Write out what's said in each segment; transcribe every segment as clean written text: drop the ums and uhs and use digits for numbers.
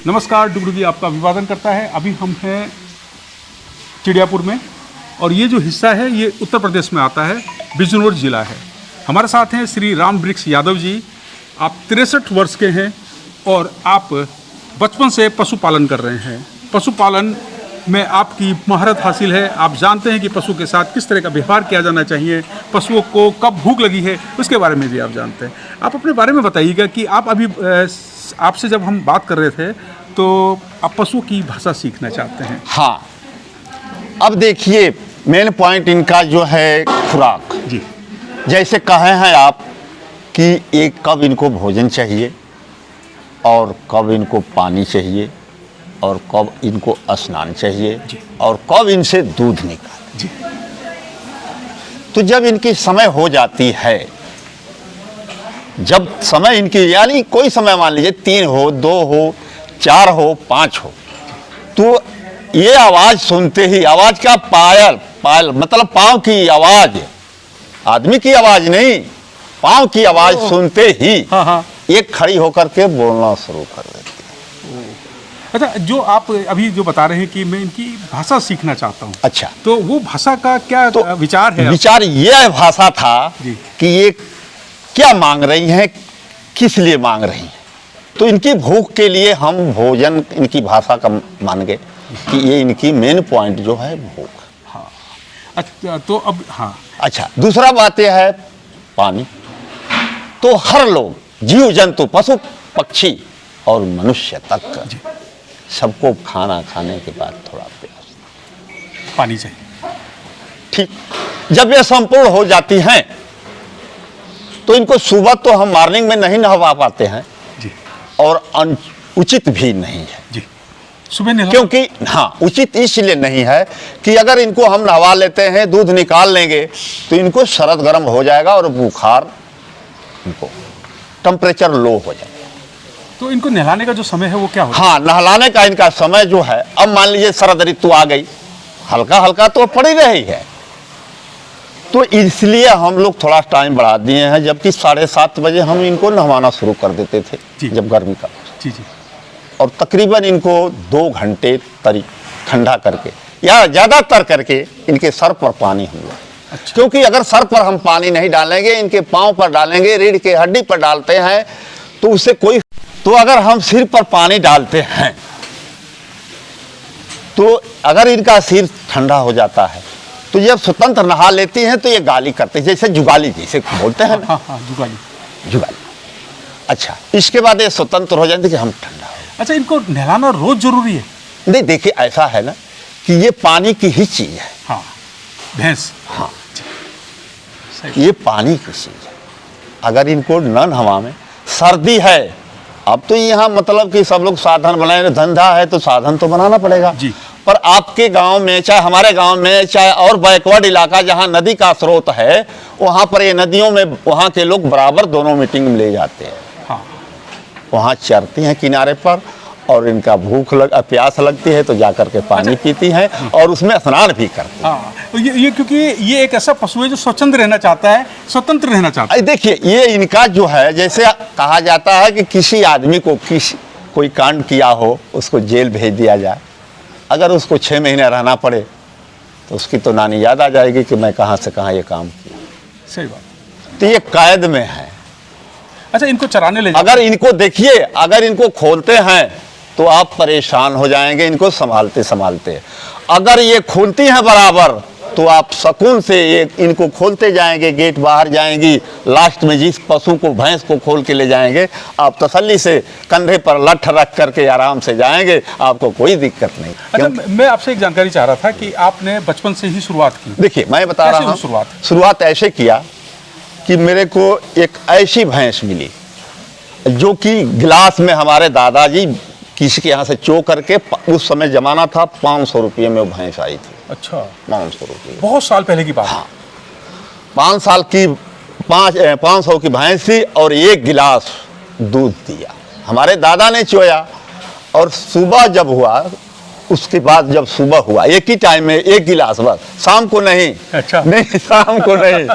नमस्कार, डुगडुगी आपका अभिवादन करता है। अभी हम हैं चिड़ियापुर में और ये जो हिस्सा है ये उत्तर प्रदेश में आता है, बिजनौर जिला है। हमारे साथ हैं श्री राम वृक्ष यादव जी। आप 63 वर्ष के हैं और आप बचपन से पशुपालन कर रहे हैं। पशुपालन में आपकी महारत हासिल है। आप जानते हैं कि पशु के साथ किस तरह का व्यवहार किया जाना चाहिए, पशुओं को कब भूख लगी है उसके बारे में भी आप जानते हैं। आप अपने बारे में बताइएगा कि आप अभी आपसे जब हम बात कर रहे थे तो आप पशुओं की भाषा सीखना चाहते हैं। हाँ, अब देखिए मेन पॉइंट इनका जो है खुराक जी। जैसे कहे हैं आप कि एक कब इनको भोजन चाहिए और कब इनको पानी चाहिए और कब इनको स्नान चाहिए और कब इनसे दूध निकालें जी। तो जब इनकी समय हो जाती है, जब समय इनकी यानी कोई समय मान लीजिए 3 हो, 2 हो, 4 हो, 5 हो, तो ये आवाज़ सुनते ही, आवाज़ का पायल पायल मतलब पाँव की आवाज़, आदमी की आवाज़ नहीं, पाँव की आवाज़ सुनते ही ये खड़ी होकर के बोलना शुरू कर देती है। अच्छा, जो आप अभी जो बता रहे हैं कि मैं इनकी भाषा सीखना चाहता हूँ, अच्छा, तो वो भाषा का क्या विचार है? विचार यह भाषा था कि ये क्या मांग रही हैं, किस लिए मांग रही हैं। तो इनकी भूख के लिए हम भोजन इनकी भाषा का मान गए कि ये इनकी मेन पॉइंट जो है भूख। हाँ, अच्छा, तो अब हाँ, अच्छा, दूसरा बात यह है पानी। तो हर लोग, जीव जंतु, पशु पक्षी और मनुष्य तक सबको खाना खाने के बाद थोड़ा प्यास, पानी चाहिए। ठीक, जब ये संपूर्ण हो जाती हैं तो इनको सुबह तो हम मॉर्निंग में नहीं नहवा पाते हैं जी। और उचित भी नहीं है जी। सुबह नहला, क्योंकि हाँ, उचित इसलिए नहीं है कि अगर इनको हम नहवा लेते हैं, दूध निकाल लेंगे तो इनको शरद गर्म हो जाएगा और बुखार, इनको टेम्परेचर लो हो जाएगा। तो इनको नहलाने का जो समय है वो क्या होगा? हाँ, नहलाने का इनका समय जो है, अब मान लीजिए शरद ऋतु आ गई, हल्का हल्का तो पड़ ही रही है, तो इसलिए हम लोग थोड़ा टाइम बढ़ा दिए हैं, जबकि 7:30 बजे हम इनको नहवाना शुरू कर देते थे जब गर्मी का। जी जी। और तकरीबन इनको 2 घंटे ठंडा करके या ज़्यादातर करके इनके सर पर पानी हम लोग, अच्छा। क्योंकि अगर सर पर हम पानी नहीं डालेंगे, इनके पाँव पर डालेंगे, रीढ़ के हड्डी पर डालते हैं तो उससे कोई, तो अगर हम सिर पर पानी डालते हैं तो अगर इनका सिर ठंडा हो जाता है तो जब स्वतंत्र नहा लेती हैं तो ये गाली करते हैं, जैसे जुगाली जैसे बोलते हैं ना। हाँ, जुगाली। जुगाली। अच्छा, इसके बाद ये स्वतंत्र हो जाते कि हम ठंडा हो। अच्छा, इनको नहलाना रोज जरूरी है? नहीं, देखिए ऐसा है ना कि ये पानी की ही चीज़ है। हाँ, भैंस। हाँ, ये पानी की चीज़ है। अगर इनको न नहवा में, सर्दी है, अब तो यहाँ मतलब कि सब लोग साधन बनाए, धंधा है तो साधन तो बनाना पड़ेगा जी। पर आपके गांव में, चाहे हमारे गांव में, चाहे और बैकवर्ड इलाका जहाँ नदी का स्रोत है, वहाँ पर ये नदियों में वहाँ के लोग बराबर दोनों मीटिंग में ले जाते हैं। हाँ। वहाँ चरती हैं किनारे पर और इनका प्यास लगती है तो जाकर के पानी पीती हैं और उसमें स्नान भी करती हैं। हाँ, तो ये क्योंकि ये एक ऐसा पशु है जो स्वतंत्र रहना चाहता है, स्वतंत्र रहना चाहता है। देखिए, ये इनका जो है, जैसे कहा जाता है कि किसी आदमी को कोई कांड किया हो उसको जेल भेज दिया जाए, अगर उसको 6 महीने रहना पड़े तो उसकी तो नानी याद आ जाएगी कि मैं कहाँ से कहाँ ये काम किया। सही बात। तो ये कैद में है। अच्छा, इनको चराने ले अगर इनको देखिए, अगर इनको खोलते हैं तो आप परेशान हो जाएंगे इनको संभालते संभालते। अगर ये खोलती हैं बराबर तो आप सुकून से ये इनको खोलते जाएंगे, गेट बाहर जाएंगी, लास्ट में जिस पशु को, भैंस को खोल के ले जाएंगे, आप तसल्ली से कंधे पर लठ रख करके आराम से जाएंगे, आपको कोई दिक्कत नहीं। अच्छा, मैं आपसे एक जानकारी चाह रहा था कि आपने बचपन से ही शुरुआत की। देखिए, मैं बता रहा हूँ, शुरुआत ऐसे किया कि मेरे को एक ऐसी भैंस मिली जो कि गिलास में हमारे दादाजी किसी के यहाँ से चो करके, उस समय जमाना था 500 रुपये में वो भैंस आई थी। अच्छा, 500 रुपये, बहुत साल पहले की बात। हाँ, 5 साल की 500 की भैंस थी और 1 गिलास दूध दिया। हमारे दादा ने चोया और सुबह जब हुआ उसके बाद जब सुबह हुआ एक ही टाइम में एक गिलास बस, शाम को नहीं। अच्छा। नहीं, शाम को नहीं।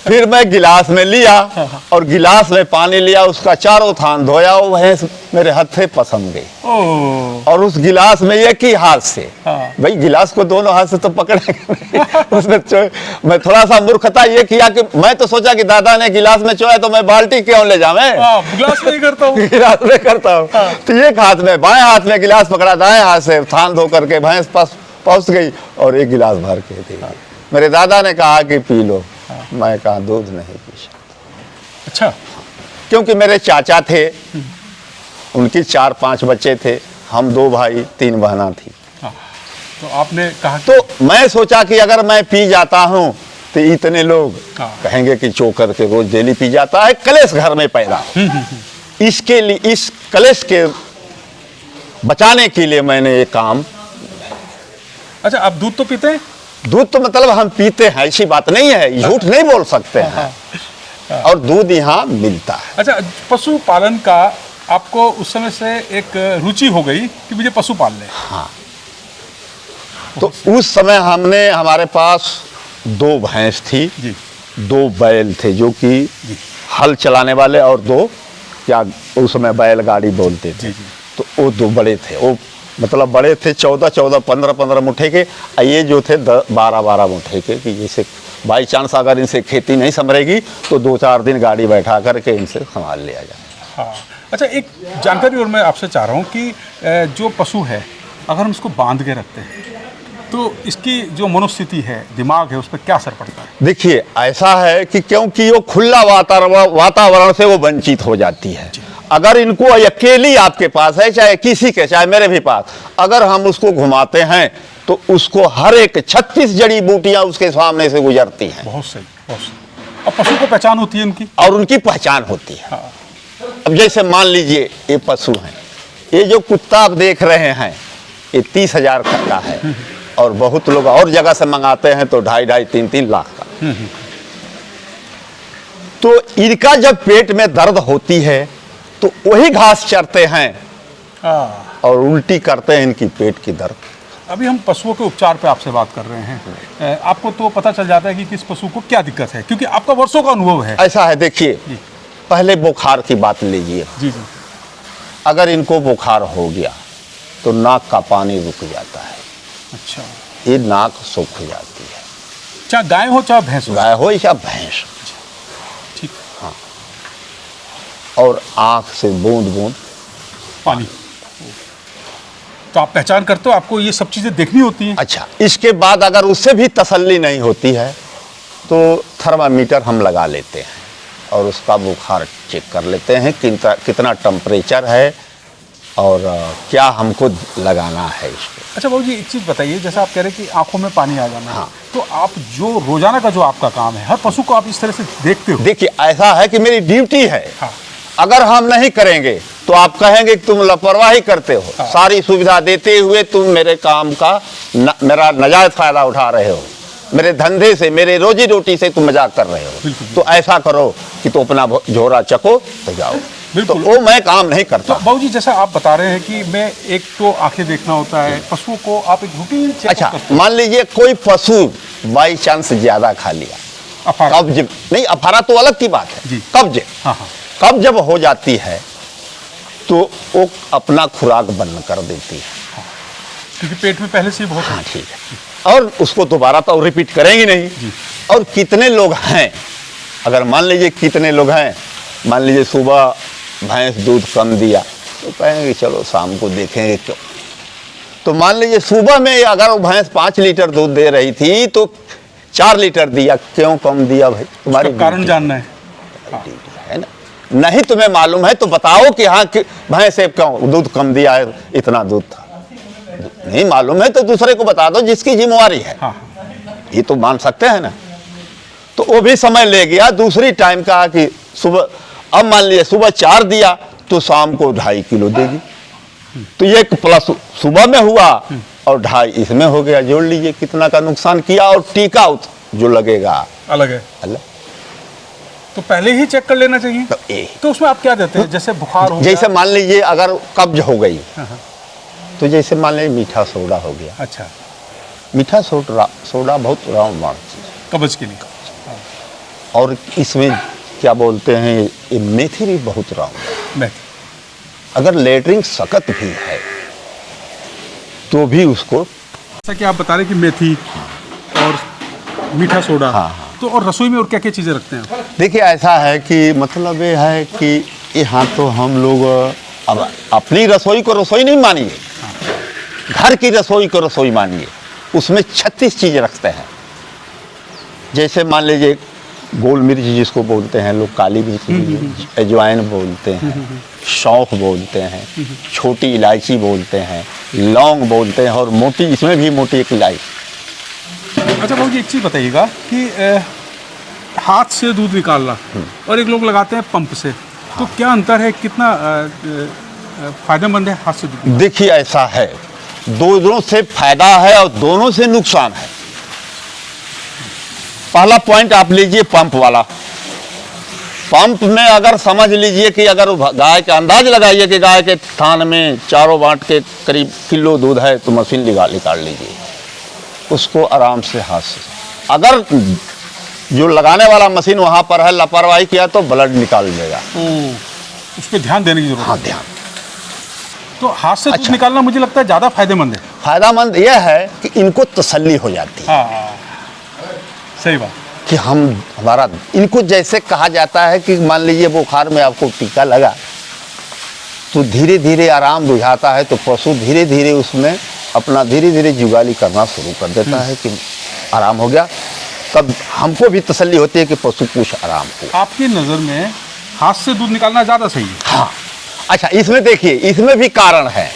फिर मैं गिलास में लिया और गिलास में पानी लिया, उसका चारों थान धोया, वो भैंस मेरे हाथ से पसंद गई। ओह, और उस गिलास में एक ही हाथ से, हाँ। भाई गिलास को दोनों हाथ से तो पकड़ेंगे नहीं। उसमें मैं थोड़ा सा मूर्खता ये किया कि मैं तो सोचा कि दादा ने गिलास में चोया तो मैं बाल्टी क्यों ले जावे, गिलास नहीं करता हूँ। गिलास में करता हूँ। तो एक हाथ में, बाएं हाथ में गिलास पकड़ा, दाएं हाथ से थान धो करके भैंस पास पहुंच गई और एक गिलास भर के दी। मेरे दादा ने कहा कि पी लो। मैं कहा दूध नहीं पी सकता। अच्छा। क्योंकि मेरे चाचा थे, उनकी 4-5 बच्चे थे, हम 2 भाई 3 बहना थी। तो आपने कहा तो मैं सोचा कि अगर मैं पी जाता हूं तो इतने लोग कहेंगे कि चोकर के रोज डेली पी जाता है, कलेश घर में पैदा। इसके लिए, इस कलेश के बचाने के लिए मैंने ये काम। अच्छा, आप दूध तो पीते हैं? दूध तो मतलब हम पीते हैं, ऐसी बात नहीं है, झूठ नहीं बोल सकते हैं। और दूध यहाँ मिलता है। अच्छा, पशु पालन का आपको उस समय से एक रुचि हो गई कि मुझे पशु पाल ले। हाँ। तो उस समय हमारे पास 2 भैंस थी जी। 2 बैल थे जो कि हल चलाने वाले, और 2 क्या उस समय बैलगाड़ी बोलते थे। तो वो 2 बड़े थे, वो मतलब बड़े थे 14-14, 15-15 मुठ्ठे के। ये जो थे 12-12 मुठ्ठे के, कि जैसे बाई चांस अगर इनसे खेती नहीं संभरेगी तो 2-4 दिन गाड़ी बैठा करके इनसे संभाल लिया जाए। हाँ। अच्छा, एक जानकारी और मैं आपसे चाह रहा हूँ कि जो पशु है अगर हम इसको बांध के रखते हैं तो इसकी जो मनोस्थिति है, दिमाग है, उस पर क्या असर पड़ता है? देखिए, ऐसा है कि क्योंकि वो खुला वातावरण से वो वंचित हो जाती है। अगर इनको अकेली आपके पास है, चाहे किसी के, चाहे मेरे भी पास, अगर हम उसको घुमाते हैं तो उसको हर एक 36 जड़ी बूटियां उसके सामने से गुजरती हैं। बहुत सही, बहुत सही। अब पशु को पहचान होती है उनकी, और उनकी पहचान होती है। हाँ। अब जैसे मान लीजिए ये पशु हैं, ये जो कुत्ता आप देख रहे हैं ये 30,000 का है, और बहुत लोग और जगह से मंगाते हैं तो 2.5-2.5, 3-3 लाख का। तो इनका जब पेट में दर्द होती है तो वही घास चरते हैं और उल्टी करते हैं इनकी पेट की दर्द। अभी हम पशुओं के उपचार पे आपसे बात कर रहे हैं। आपको तो पता चल जाता है कि किस पशु को क्या दिक्कत है, क्योंकि आपका वर्षों का अनुभव है। ऐसा है, देखिए, पहले बुखार की बात लीजिए। जी जी। अगर इनको बुखार हो गया तो नाक का पानी रुक जाता है। अच्छा। ये नाक सूख जाती है, चाहे गाय हो चाहे भैंस हो। गाय हो या भैंस। ठीक। हाँ। और आंख से बूंद बूंद पानी। तो आप पहचान करते हो, आपको ये सब चीजें देखनी होती हैं। अच्छा, इसके बाद अगर उससे भी तसल्ली नहीं होती है तो थर्मामीटर हम लगा लेते हैं और उसका बुखार चेक कर लेते हैं, कितना टेम्परेचर है और क्या हमको लगाना है इसको। अच्छा बाबू जी, एक चीज़ बताइए, जैसे आप कह रहे हैं कि आंखों में पानी आ जाना। हाँ। तो आप जो रोजाना का जो आपका काम है, हर पशु को आप इस तरह से देखते हो? देखिए, ऐसा है कि मेरी ड्यूटी है। हाँ। अगर हम नहीं करेंगे तो आप कहेंगे कि तुम लापरवाही करते हो। हाँ। सारी सुविधा देते हुए तुम मेरे काम का मेरा नाजायज फायदा उठा रहे हो, मेरे धंधे से, मेरे रोजी रोटी से तुम मजाक कर रहे हो। तो ऐसा करो कि तो अपना झोरा चको तो जाओ। तो वो मैं काम नहीं करता। तो बाबू जी, जैसा आप बता रहे हैं कि मैं एक तो आंखें देखना होता है, पशुओं को आप एक रूटीन चेकअप अच्छा, करते हो। मान लीजिए कोई पशु बाई चांस ज्यादा खा लिया, अफारा। कब्ज नहीं, अफारा तो अलग की बात है। जी। कब्ज, हाँ हाँ। कब्ज जब हो जाती है तो वो अपना खुराक बंद कर देती है। क्योंकि पेट में पहले से ही बहुत। हाँ, ठीक है। और उसको दोबारा तो रिपीट करेंगे नहीं। और कितने लोग हैं, अगर मान लीजिए कितने लोग हैं, मान लीजिए सुबह भैंस दूध कम दिया तो कहेंगे चलो शाम को देखेंगे क्यों। तो मान लीजिए सुबह में अगर वो भैंस 5 लीटर दूध दे रही थी तो 4 लीटर दिया, क्यों कम दिया भाई? तुम्हारी कारण जानना है। है ना? नहीं तुम्हें मालूम है तो बताओ कि हाँ भैंस से क्यों दूध कम दिया है, इतना दूध था। नहीं मालूम है तो दूसरे को बता दो जिसकी जिम्मेवारी है। हाँ। ये तो मान सकते हैं ना। तो वो भी समय ले गया। दूसरी टाइम कहा कि सुबह, अब मान लीजिए सुबह 4 दिया तो शाम को 2.5 किलो देगी। तो ये प्लस सुबह में हुआ और 2.5 इसमें हो गया। जोड़ लीजिए कितना का नुकसान किया। और टीका जो लगेगा अलग है। अलग। तो पहले ही चेक कर लेना चाहिए। तो उसमें आप क्या देते हैं? जैसे बुखार हो जैसे मान लीजिए अगर कब्ज हो गई तो जैसे मान लीजिए मीठा सोडा हो गया, अच्छा, मीठा सोडा बहुत रामबाण चीज है। कब्ज के लिए। और इसमें क्या बोलते हैं, ये मेथी भी बहुत रामबाण। नहीं, अगर लेटरिन सख्त भी है तो भी उसको, जैसा कि आप बता रहे कि मेथी और मीठा सोडा, हाँ। तो और रसोई में और क्या क्या चीज़ें रखते हैं? देखिए ऐसा है कि मतलब ये है कि यहाँ तो हम लोग अब अपनी रसोई को रसोई नहीं मानिए, घर की रसोई को रसोई मानिए। उसमें 36 चीज़ रखते हैं। जैसे मान लीजिए गोल मिर्च जिसको बोलते हैं लोग, काली मिर्च, अजवाइन बोलते हैं, सौंफ बोलते हैं, छोटी इलायची बोलते हैं, लौंग बोलते हैं, और मोटी, इसमें भी मोटी एक इलायची। अच्छा बाबू जी, एक चीज़ बताइएगा कि हाथ से दूध निकालना और एक लोग लगाते हैं पंप से, तो क्या अंतर है, कितना फायदेमंद है हाथ से दूध? देखिए ऐसा है, दोनों से फायदा है और दोनों से नुकसान है। पहला पॉइंट आप लीजिए पंप वाला। पंप में अगर समझ लीजिए कि अगर गाय का अंदाज लगाइए कि गाय के थान में चारों बांट के करीब किलो दूध है, तो मशीन निकाल लीजिए उसको आराम से हाथ से। अगर जो लगाने वाला मशीन वहां पर है, लापरवाही किया तो ब्लड निकाल देगा। उस पर ध्यान देने की जरूरत हाँ, है। ध्यान। तो हाथ से दूध अच्छा। निकालना मुझे लगता है ज़्यादा फायदेमंद है। फायदामंद यह है कि इनको तसल्ली हो जाती है हाँ, सही बात। कि हमारा, इनको जैसे कहा जाता है कि मान लीजिए बुखार में आपको टीका लगा तो धीरे धीरे आराम बुझाता है, तो पशु धीरे धीरे उसमें अपना धीरे धीरे जुगाली करना शुरू कर देता है कि आराम हो गया। तब हमको भी तसल्ली होती है कि पशु कुछ आराम हो। आपकी नज़र में हाथ से दूध निकालना ज़्यादा सही है? हाँ। अच्छा, इसमें देखिए, इसमें भी कारण है।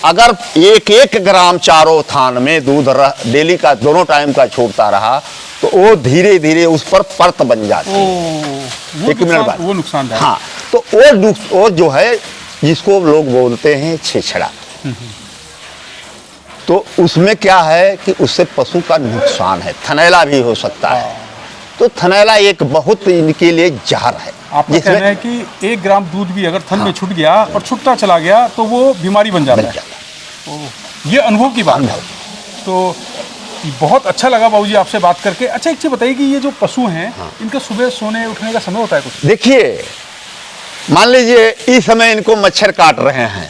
अगर एक एक ग्राम चारों थान में दूध डेली का दोनों टाइम का छोड़ता रहा तो वो धीरे धीरे उस पर परत बन जाती है। एक मिनट बाद वो नुकसान है। हाँ, तो वो जो है जिसको लोग बोलते हैं छेछड़ा, तो उसमें क्या है कि उससे पशु का नुकसान है, थनैला भी हो सकता है। तो थनैला एक बहुत इनके लिए जहर है। आपका कहना है कि 1 ग्राम दूध भी अगर थन में छूट गया और छूटता चला गया तो वो बीमारी बन जाता है। ये अनुभव की बात है। तो बहुत अच्छा लगा बाबूजी आपसे बात करके। अच्छा, एक चीज़ बताइए कि ये जो पशु हैं, इनका सुबह सोने उठने का समय होता है कुछ? देखिए, मान लीजिए इस समय इनको मच्छर काट रहे हैं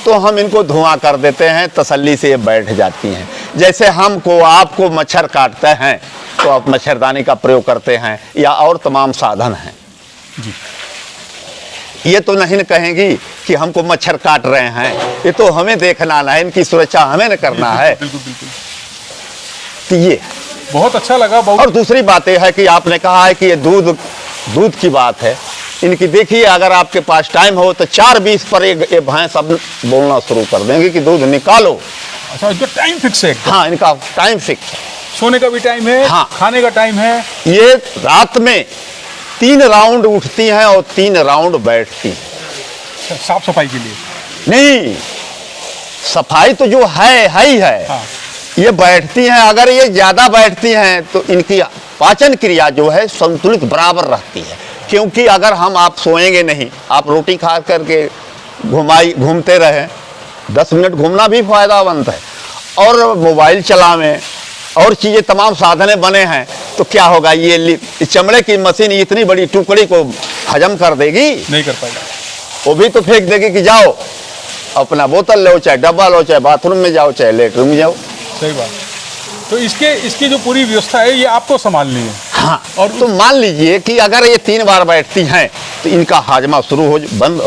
तो हम इनको धुआं कर देते हैं, तसल्ली से ये बैठ जाती हैं। जैसे हमको आपको मच्छर काटते हैं तो आप मच्छरदानी का प्रयोग करते हैं या और तमाम साधन हैं जी। ये तो नहीं न कहेंगी कि हमको मच्छर काट रहे हैं, ये तो हमें देखना है, इनकी सुरक्षा हमें न करना है। बिल्कुल बिल्कुल। तो ये बहुत अच्छा लगा बाबू। और दूसरी बात यह है कि आपने कहा है कि ये दूध की बात है। इनकी देखिए, अगर आपके पास टाइम हो तो 4:20 पर ये भैंस अब बोलना शुरू कर देंगे कि दूध निकालो। अच्छा, इनका टाइम फिक्स है? हाँ, इनका टाइम फिक्स है। सोने का भी टाइम है, हाँ, खाने का टाइम है। ये रात में 3 राउंड उठती हैं और 3 राउंड बैठती हैं। साफ सफाई के लिए? नहीं, सफाई तो जो है ही है। हाँ। ये बैठती हैं। अगर ये ज्यादा बैठती हैं तो इनकी पाचन क्रिया जो है संतुलित बराबर रहती है। क्योंकि अगर आप सोएंगे नहीं, आप रोटी खा करके घूमते रहें, 10 मिनट घूमना भी फायदामंद है, और मोबाइल चलावें और चीज़ें तमाम साधने बने हैं, तो क्या होगा, ये चमड़े की मशीन इतनी बड़ी टुकड़ी को हजम कर देगी? नहीं कर पाएगा। वो भी तो फेंक देगी कि जाओ अपना बोतल लो, चाहे डब्बा लो, चाहे बाथरूम में जाओ, चाहे लेटरूम में जाओ। सही बात। तो इसकी जो पूरी व्यवस्था है ये आपको संभालनी है। हाँ, और तो मान लीजिए कि अगर ये 3 बार बैठती हैं तो इनका हाजमा शुरू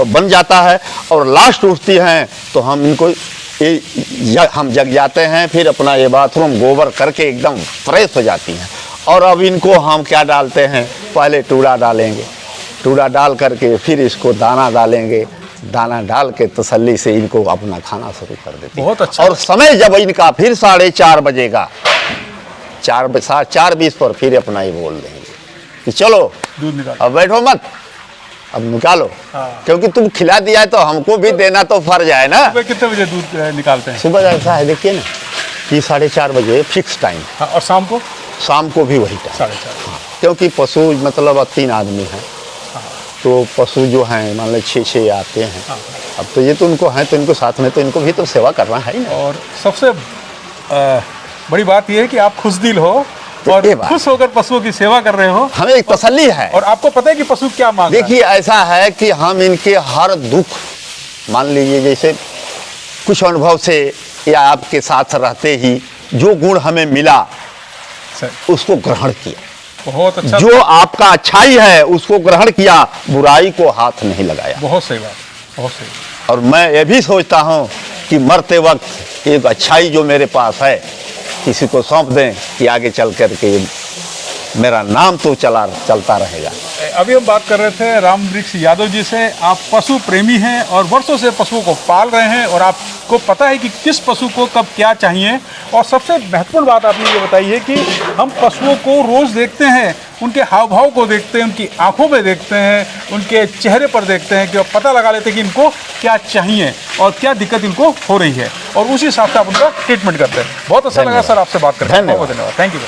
बन जाता है, और लास्ट उठती हैं तो हम इनको हम जग जाते हैं, फिर अपना ये बाथरूम गोबर करके एकदम फ्रेश हो जाती हैं। और अब इनको हम क्या डालते हैं, पहले टूड़ा डालेंगे, टूड़ा डाल करके फिर इसको दाना डालेंगे, दाना डाल के तसल्ली से इनको अपना खाना शुरू कर देते हैं। बहुत अच्छा। और समय जब इनका फिर 4:30 बजेगा, 4:20 पर फिर अपना ही बोल देंगे कि चलो दूध निकालो, अब बैठो मत, अब निकालो। हाँ। क्योंकि तुम खिला दिया है तो हमको भी देना तो फर्ज है ना। सुबह कितने बजे दूध निकालते हैं? सुबह ऐसा है, देखिए ना कि 4:30 बजे फिक्स टाइम। हाँ, और शाम को? शाम को भी वही टाइम। 4:30। क्योंकि पशु मतलब 3 आदमी हैं, तो पशु जो हैं मान लो 6 आते हैं, अब तो ये तो उनको है, तो इनको साथ में तो इनको भी तो सेवा करना है ही ना। और सबसे बड़ी बात यह है कि आप खुशदिल हो और ये बात। खुश होकर पशुओं की सेवा कर रहे हो, हमें एक तसल्ली है। और आपको पता है कि पशु क्या मांग रहा है। देखिए ऐसा है कि हम इनके हर दुख, मान लीजिए जैसे कुछ अनुभव से या आपके साथ रहते ही जो गुण हमें मिला सही। उसको ग्रहण किया, बहुत अच्छा, जो आपका अच्छाई है उसको ग्रहण किया, बुराई को हाथ नहीं लगाया। बहुत सही बात, बहुत सही। और मैं ये भी सोचता हूँ कि मरते वक्त एक अच्छाई जो मेरे पास है किसी को सौंप दें कि आगे चल कर के मेरा नाम तो चलता रहेगा। अभी हम बात कर रहे थे राम वृक्ष यादव जी से। आप पशु प्रेमी हैं और वर्षों से पशुओं को पाल रहे हैं और आपको पता है कि किस पशु को कब क्या चाहिए। और सबसे महत्वपूर्ण बात आपने ये बताई है कि हम पशुओं को रोज़ देखते हैं, उनके हाव भाव को देखते हैं, उनकी आंखों में देखते हैं, उनके चेहरे पर देखते हैं कि पता लगा लेते हैं कि इनको क्या चाहिए और क्या दिक्कत इनको हो रही है, और उसी हिसाब से आप उनका ट्रीटमेंट करते हैं। बहुत अच्छा लगा सर आपसे बात करके। धन्यवाद। बहुत धन्यवाद। Thank you.